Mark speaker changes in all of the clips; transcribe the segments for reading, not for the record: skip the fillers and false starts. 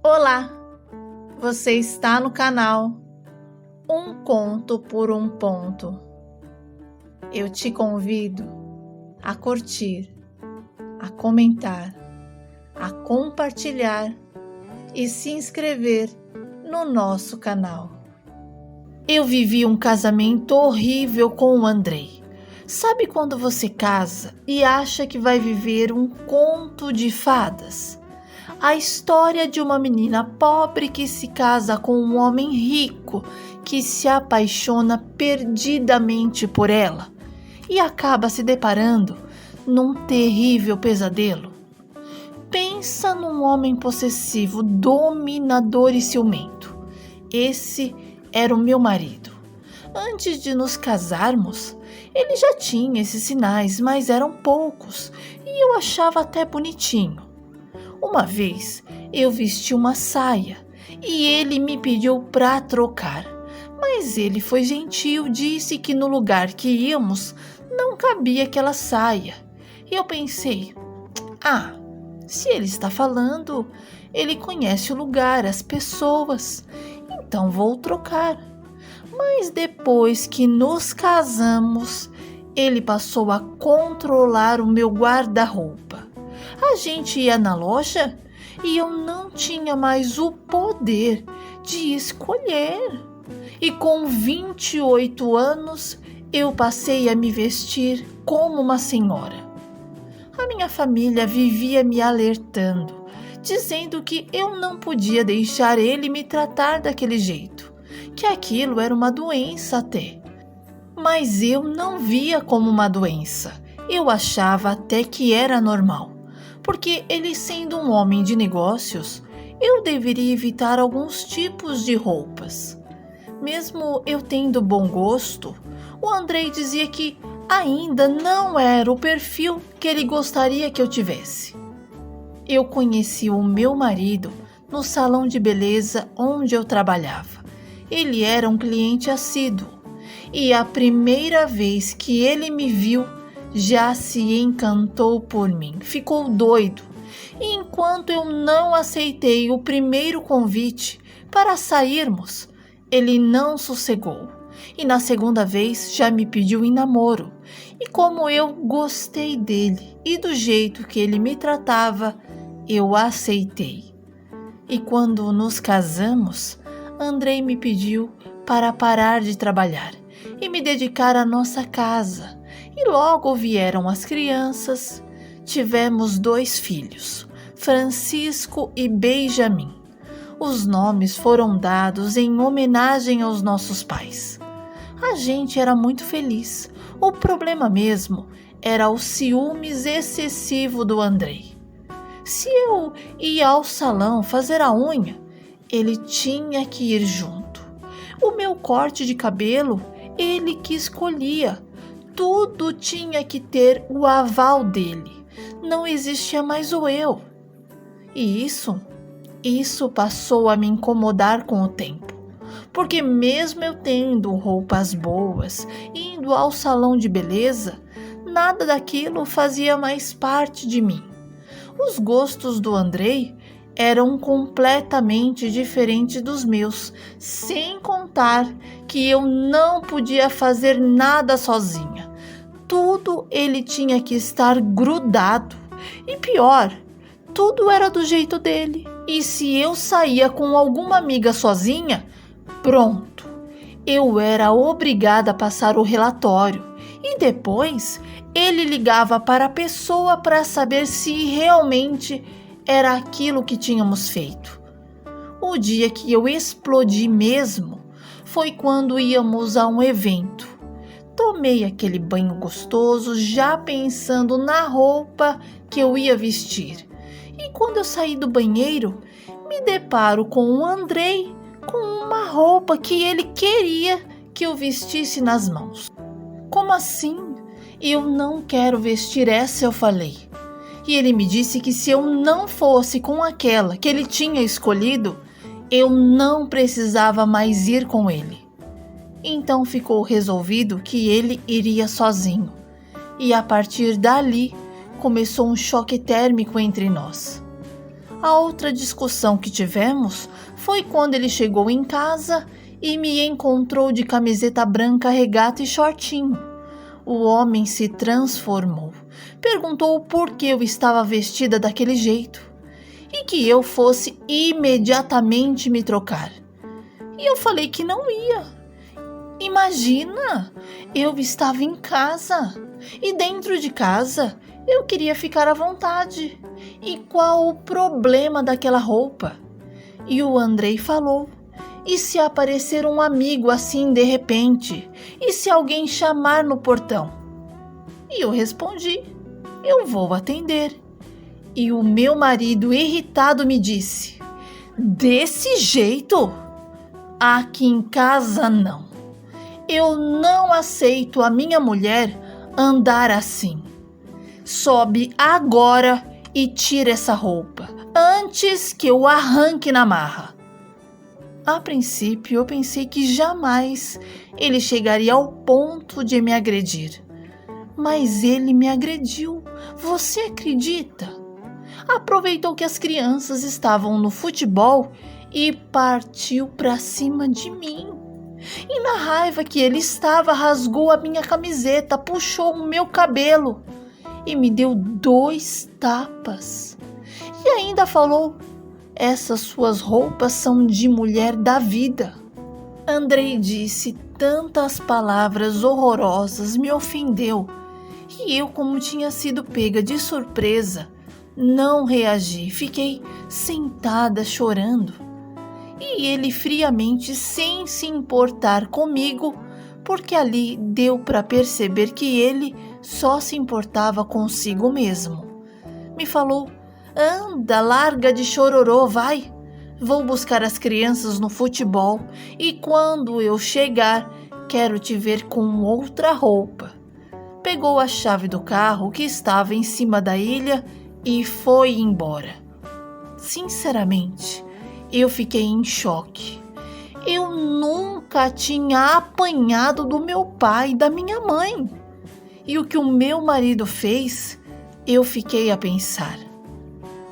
Speaker 1: Olá, você está no canal Um Conto por um Ponto. Eu te convido a curtir, a comentar, a compartilhar e se inscrever no nosso canal. Eu vivi um casamento horrível com o Andrei. Sabe quando você casa e acha que vai viver um conto de fadas? A história de uma menina pobre que se casa com um homem rico que se apaixona perdidamente por ela e acaba se deparando num terrível pesadelo. Pensa num homem possessivo, dominador e ciumento. Esse era o meu marido. Antes de nos casarmos, ele já tinha esses sinais, mas eram poucos e eu achava até bonitinho. Uma vez eu vesti uma saia e ele me pediu para trocar, mas ele foi gentil, disse que no lugar que íamos não cabia aquela saia. E eu pensei, se ele está falando, ele conhece o lugar, as pessoas, então vou trocar. Mas depois que nos casamos, ele passou a controlar o meu guarda-roupa. A gente ia na loja e eu não tinha mais o poder de escolher. E com 28 anos, eu passei a me vestir como uma senhora. A minha família vivia me alertando, dizendo que eu não podia deixar ele me tratar daquele jeito, que aquilo era uma doença até. Mas eu não via como uma doença, eu achava até que era normal. Porque ele sendo um homem de negócios, eu deveria evitar alguns tipos de roupas. Mesmo eu tendo bom gosto, o Andrei dizia que ainda não era o perfil que ele gostaria que eu tivesse. Eu conheci o meu marido no salão de beleza onde eu trabalhava. Ele era um cliente assíduo e a primeira vez que ele me viu, já se encantou por mim, ficou doido. E enquanto eu não aceitei o primeiro convite para sairmos, ele não sossegou. E na segunda vez já me pediu em namoro. E como eu gostei dele e do jeito que ele me tratava, eu aceitei. E quando nos casamos, Andrei me pediu para parar de trabalhar e me dedicar à nossa casa. E logo vieram as crianças. Tivemos 2 filhos, Francisco e Benjamin. Os nomes foram dados em homenagem aos nossos pais. A gente era muito feliz. O problema mesmo era o ciúmes excessivo do Andrei. Se eu ia ao salão fazer a unha, ele tinha que ir junto. O meu corte de cabelo, ele que escolhia. Tudo tinha que ter o aval dele. Não existia mais o eu. E isso passou a me incomodar com o tempo. Porque mesmo eu tendo roupas boas, indo ao salão de beleza, nada daquilo fazia mais parte de mim. Os gostos do Andrei eram completamente diferentes dos meus, sem contar que eu não podia fazer nada sozinha. Tudo ele tinha que estar grudado. E pior, tudo era do jeito dele. E se eu saía com alguma amiga sozinha, pronto, eu era obrigada a passar o relatório. E depois ele ligava para a pessoa para saber se realmente era aquilo que tínhamos feito. O dia que eu explodi mesmo foi quando íamos a um evento. Tomei aquele banho gostoso já pensando na roupa que eu ia vestir. E quando eu saí do banheiro, me deparo com o Andrei com uma roupa que ele queria que eu vestisse nas mãos. Como assim? Eu não quero vestir essa, eu falei. E ele me disse que se eu não fosse com aquela que ele tinha escolhido, eu não precisava mais ir com ele. Então ficou resolvido que ele iria sozinho. E a partir dali começou um choque térmico entre nós. A outra discussão que tivemos foi quando ele chegou em casa e me encontrou de camiseta branca, regata e shortinho. O homem se transformou. Perguntou por que eu estava vestida daquele jeito e que eu fosse imediatamente me trocar. E eu falei que não ia. Imagina, eu estava em casa e dentro de casa eu queria ficar à vontade. E qual o problema daquela roupa? E o Andrei falou: e se aparecer um amigo assim de repente? E se alguém chamar no portão? E eu respondi: eu vou atender. E o meu marido, irritado, me disse: desse jeito? Aqui em casa não. Eu não aceito a minha mulher andar assim. Sobe agora e tira essa roupa, antes que eu arranque na marra. A princípio, eu pensei que jamais ele chegaria ao ponto de me agredir. Mas ele me agrediu. Você acredita? Aproveitou que as crianças estavam no futebol e partiu para cima de mim. E na raiva que ele estava, rasgou a minha camiseta, puxou o meu cabelo e me deu 2 tapas. E ainda falou: essas suas roupas são de mulher da vida. Andrei disse tantas palavras horrorosas, me ofendeu. E eu, como tinha sido pega de surpresa, não reagi, fiquei sentada chorando. E ele friamente, sem se importar comigo, porque ali deu para perceber que ele só se importava consigo mesmo, me falou: anda, larga de chororô, vai. Vou buscar as crianças no futebol e quando eu chegar, quero te ver com outra roupa. Pegou a chave do carro que estava em cima da ilha e foi embora. Sinceramente, eu fiquei em choque. Eu nunca tinha apanhado do meu pai e da minha mãe. E o que o meu marido fez, eu fiquei a pensar.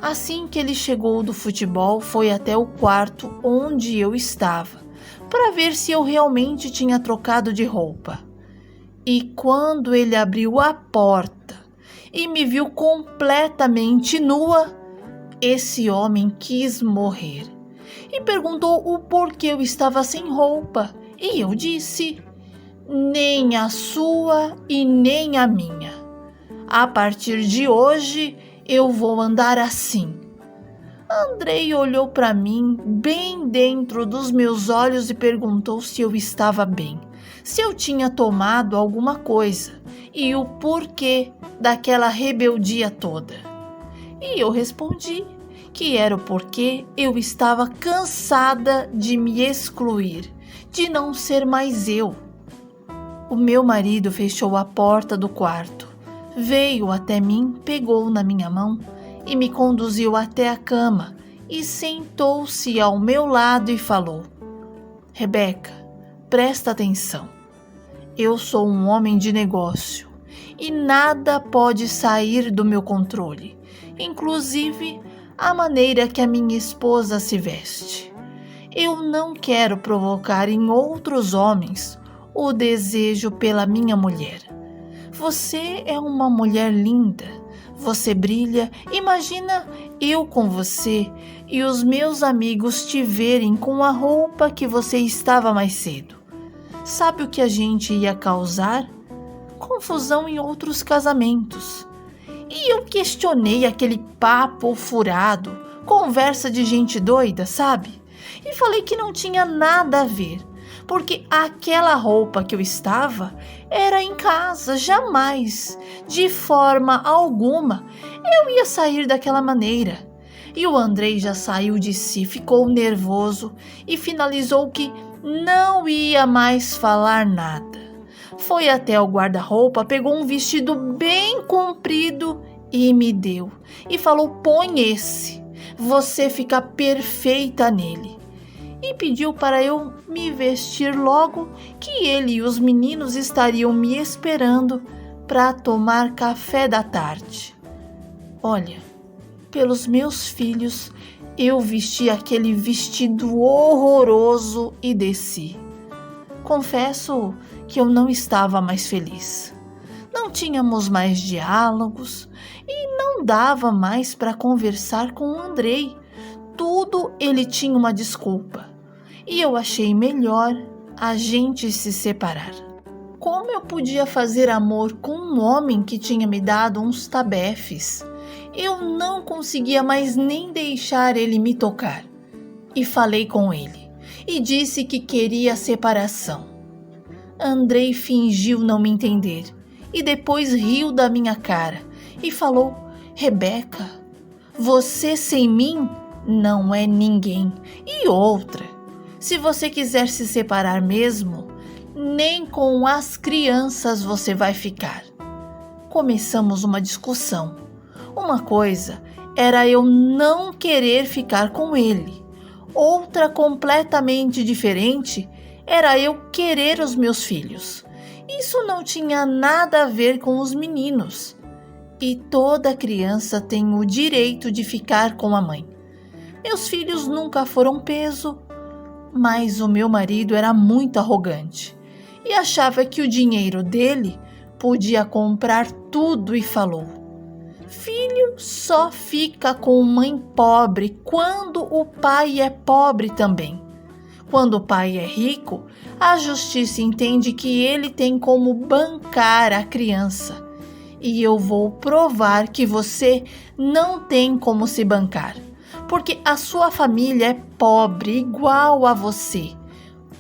Speaker 1: Assim que ele chegou do futebol, foi até o quarto onde eu estava, para ver se eu realmente tinha trocado de roupa. E quando ele abriu a porta e me viu completamente nua, esse homem quis morrer e perguntou o porquê eu estava sem roupa. E eu disse: nem a sua e nem a minha. A partir de hoje, eu vou andar assim. Andrei olhou para mim bem dentro dos meus olhos e perguntou se eu estava bem, se eu tinha tomado alguma coisa e o porquê daquela rebeldia toda. E eu respondi que era o porquê eu estava cansada de me excluir, de não ser mais eu. O meu marido fechou a porta do quarto, veio até mim, pegou na minha mão e me conduziu até a cama e sentou-se ao meu lado e falou: Rebeca, presta atenção. Eu sou um homem de negócio e nada pode sair do meu controle, inclusive a maneira que a minha esposa se veste. Eu não quero provocar em outros homens o desejo pela minha mulher. Você é uma mulher linda, você brilha. Imagina eu com você e os meus amigos te verem com a roupa que você estava mais cedo. Sabe o que a gente ia causar? Confusão em outros casamentos. E eu questionei aquele papo furado, conversa de gente doida, sabe? E falei que não tinha nada a ver, porque aquela roupa que eu estava era em casa, jamais, de forma alguma, eu ia sair daquela maneira. E o Andrei já saiu de si, ficou nervoso e finalizou que não ia mais falar nada. Foi até o guarda-roupa, pegou um vestido bem comprido e me deu. E falou: põe esse, você fica perfeita nele. E pediu para eu me vestir logo, que ele e os meninos estariam me esperando para tomar café da tarde. Olha, pelos meus filhos, eu vesti aquele vestido horroroso e desci. Confesso que eu não estava mais feliz. Não tínhamos mais diálogos e não dava mais para conversar com o Andrei. Tudo ele tinha uma desculpa e eu achei melhor a gente se separar. Como eu podia fazer amor com um homem que tinha me dado uns tabefes? Eu não conseguia mais nem deixar ele me tocar. E falei com ele e disse que queria a separação. Andrei fingiu não me entender e depois riu da minha cara e falou: Rebeca, você sem mim não é ninguém. E outra, se você quiser se separar mesmo, nem com as crianças você vai ficar. Começamos uma discussão. Uma coisa era eu não querer ficar com ele. Outra completamente diferente era eu querer os meus filhos. Isso não tinha nada a ver com os meninos. E toda criança tem o direito de ficar com a mãe. Meus filhos nunca foram peso, mas o meu marido era muito arrogante e achava que o dinheiro dele podia comprar tudo e falou: Filho só fica com mãe pobre quando o pai é pobre também. Quando o pai é rico, a justiça entende que ele tem como bancar a criança. E eu vou provar que você não tem como se bancar, porque a sua família é pobre igual a você.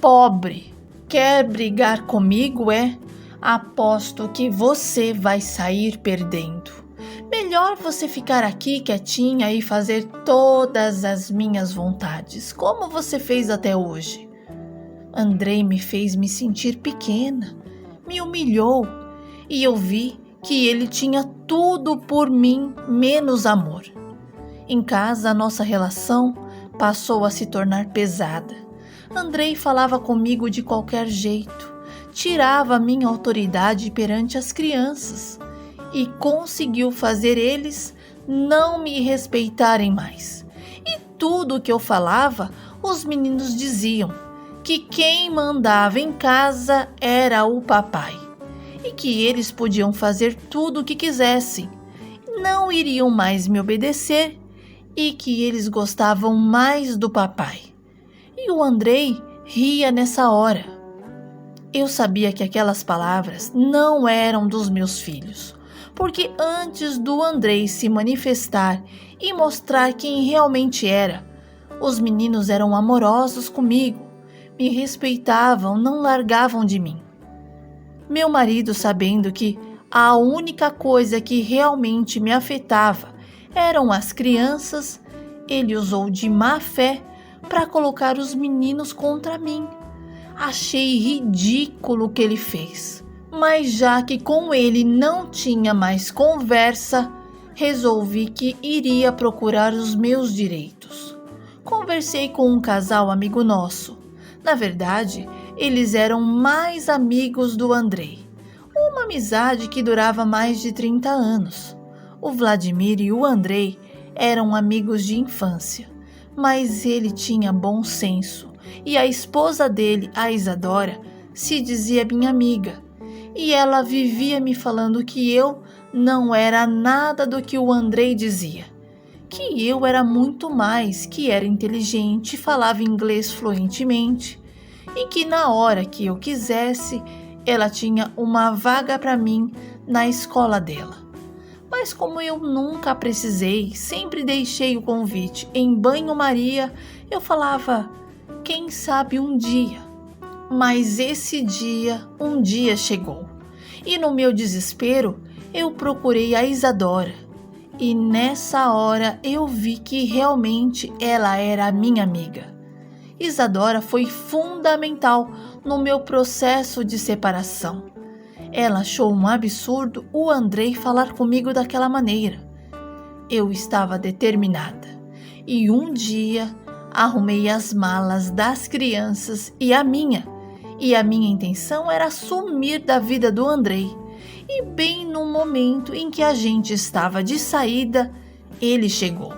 Speaker 1: Pobre. Quer brigar comigo, é? Aposto que você vai sair perdendo. Melhor você ficar aqui quietinha e fazer todas as minhas vontades, como você fez até hoje. Andrei me fez me sentir pequena, me humilhou e eu vi que ele tinha tudo por mim, menos amor. Em casa, a nossa relação passou a se tornar pesada. Andrei falava comigo de qualquer jeito, tirava minha autoridade perante as crianças e conseguiu fazer eles não me respeitarem mais. E tudo que eu falava, os meninos diziam que quem mandava em casa era o papai e que eles podiam fazer tudo o que quisessem, não iriam mais me obedecer e que eles gostavam mais do papai. E o Andrei ria nessa hora. Eu sabia que aquelas palavras não eram dos meus filhos, porque antes do Andrei se manifestar e mostrar quem realmente era, os meninos eram amorosos comigo, me respeitavam, não largavam de mim. Meu marido, sabendo que a única coisa que realmente me afetava eram as crianças, ele usou de má fé para colocar os meninos contra mim. Achei ridículo o que ele fez, mas já que com ele não tinha mais conversa, resolvi que iria procurar os meus direitos. Conversei com um casal amigo nosso. Na verdade, eles eram mais amigos do Andrei. Uma amizade que durava mais de 30 anos. O Vladimir e o Andrei eram amigos de infância, mas ele tinha bom senso e a esposa dele, a Isadora, se dizia minha amiga. E ela vivia me falando que eu não era nada do que o Andrei dizia. Que eu era muito mais, que era inteligente, falava inglês fluentemente e que na hora que eu quisesse, ela tinha uma vaga para mim na escola dela. Mas como eu nunca precisei, sempre deixei o convite em banho-maria, eu falava, quem sabe um dia. Mas esse dia, um dia chegou. E no meu desespero, eu procurei a Isadora. E nessa hora eu vi que realmente ela era a minha amiga. Isadora foi fundamental no meu processo de separação. Ela achou um absurdo o Andrei falar comigo daquela maneira. Eu estava determinada. E um dia arrumei as malas das crianças e a minha intenção era sumir da vida do Andrei. E bem no momento em que a gente estava de saída, ele chegou.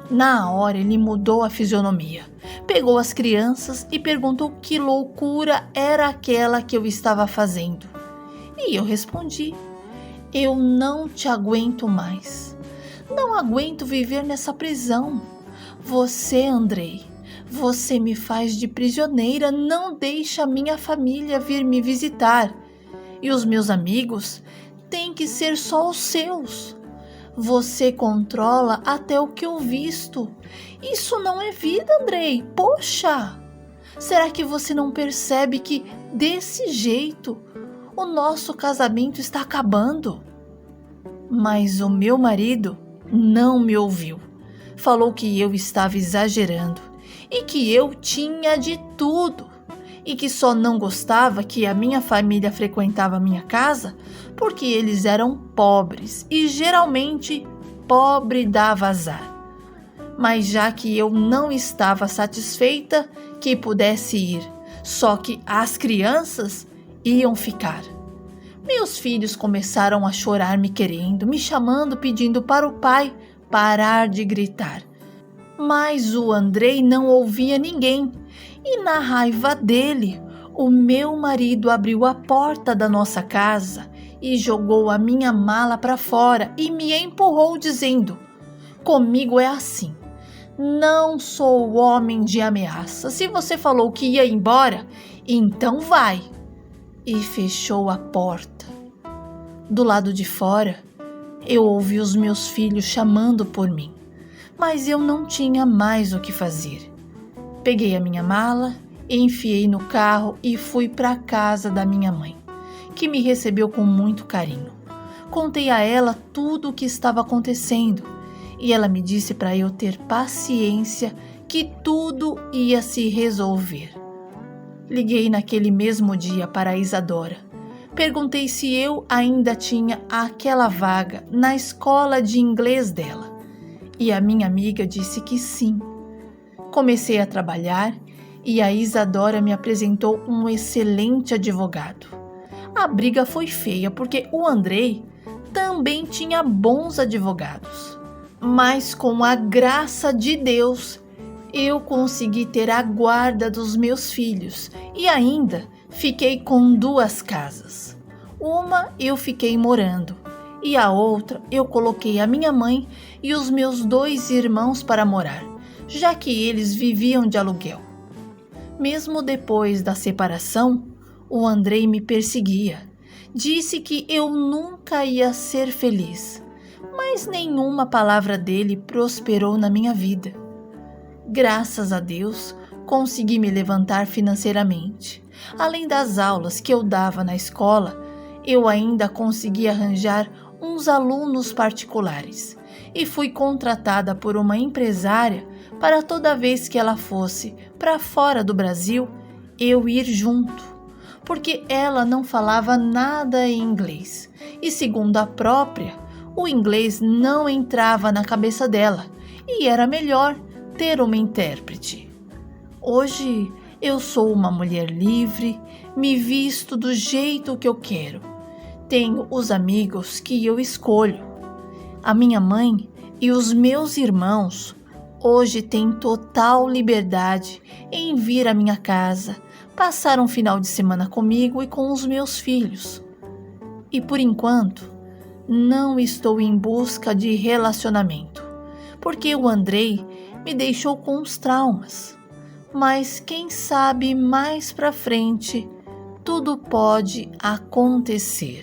Speaker 1: Na hora ele mudou a fisionomia, pegou as crianças e perguntou que loucura era aquela que eu estava fazendo. E eu respondi: eu não te aguento mais. Não aguento viver nessa prisão. Você, Andrei, você me faz de prisioneira, não deixa a minha família vir me visitar. E os meus amigos têm que ser só os seus. Você controla até o que eu visto. Isso não é vida, Andrei. Poxa! Será que você não percebe que, desse jeito, o nosso casamento está acabando? Mas o meu marido não me ouviu. Falou que eu estava exagerando e que eu tinha de tudo e que só não gostava que a minha família frequentava a minha casa porque eles eram pobres e geralmente pobre dava azar. Mas já que eu não estava satisfeita que pudesse ir, só que as crianças iam ficar. Meus filhos começaram a chorar me querendo, me chamando, pedindo para o pai parar de gritar. Mas o Andrei não ouvia ninguém e, na raiva dele, o meu marido abriu a porta da nossa casa e jogou a minha mala para fora e me empurrou dizendo: comigo é assim, não sou homem de ameaça. Se você falou que ia embora, então vai. E fechou a porta. Do lado de fora, eu ouvi os meus filhos chamando por mim, mas eu não tinha mais o que fazer. Peguei a minha mala, enfiei no carro e fui para a casa da minha mãe, que me recebeu com muito carinho. Contei a ela tudo o que estava acontecendo e ela me disse para eu ter paciência, que tudo ia se resolver. Liguei naquele mesmo dia para a Isadora. Perguntei se eu ainda tinha aquela vaga na escola de inglês dela. E a minha amiga disse que sim. Comecei a trabalhar e a Isadora me apresentou um excelente advogado. A briga foi feia porque o Andrei também tinha bons advogados. Mas com a graça de Deus, eu consegui ter a guarda dos meus filhos e ainda fiquei com 2 casas. Uma eu fiquei morando e a outra eu coloquei a minha mãe e os meus 2 irmãos para morar, já que eles viviam de aluguel. Mesmo depois da separação, o Andrei me perseguia. Disse que eu nunca ia ser feliz, mas nenhuma palavra dele prosperou na minha vida. Graças a Deus, consegui me levantar financeiramente. Além das aulas que eu dava na escola, eu ainda consegui arranjar uns alunos particulares e fui contratada por uma empresária para toda vez que ela fosse para fora do Brasil, eu ir junto, porque ela não falava nada em inglês e, segundo a própria, o inglês não entrava na cabeça dela e era melhor ter uma intérprete. Hoje eu sou uma mulher livre, me visto do jeito que eu quero. Tenho os amigos que eu escolho. A minha mãe e os meus irmãos hoje têm total liberdade em vir à minha casa, passar um final de semana comigo e com os meus filhos. E por enquanto, não estou em busca de relacionamento, porque o Andrei me deixou com os traumas. Mas quem sabe mais pra frente tudo pode acontecer.